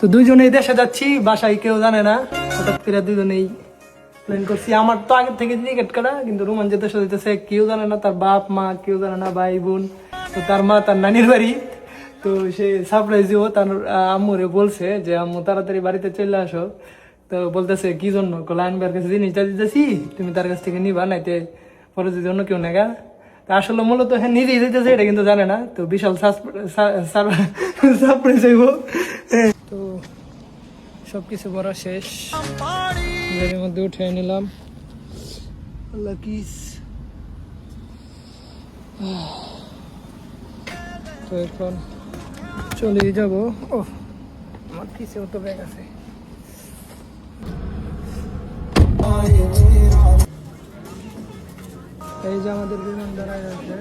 তো দুইজনেই দেশে যাচ্ছি, বাসায় কেউ জানে না, হঠাৎ করে দুজনেই প্ল্যান করছি। আমার তো আগের থেকে টিকিট কাটা, কিন্তু রোমান যে দেশে যেতেছে কেউ জানে না, তার বাপ মা কেউ জানে না, ভাই বোন। তো তার মা তার নানির বাড়ি, তো সে সারপ্রাইজ দিব। তার আম্মুরে বলছে যে আম্মু তাড়াতাড়ি বাড়িতে চলে আসো। তো বলতেছে কি জন্য, লাইন বার কাছে জিনিসটা দিতেছি, তুমি তার কাছ থেকে নিবা, নাইতে পরে যদি অন্য কেউ নেগা। তা আসলে মূলত হ্যাঁ নিজেই দিতেছে, এটা কিন্তু জানে না। তো বিশাল সারপ্রাইজ হইব। তো সবকিছু করা শেষ, গাড়ির মধ্যে উঠে নিলাম। আল্লাহ কিস। তো এখন চলে যাব। ও আমার পিছেও তো ব্যাগ আছে। এই যে আমাদের বিমান দাঁড়ায় আছে।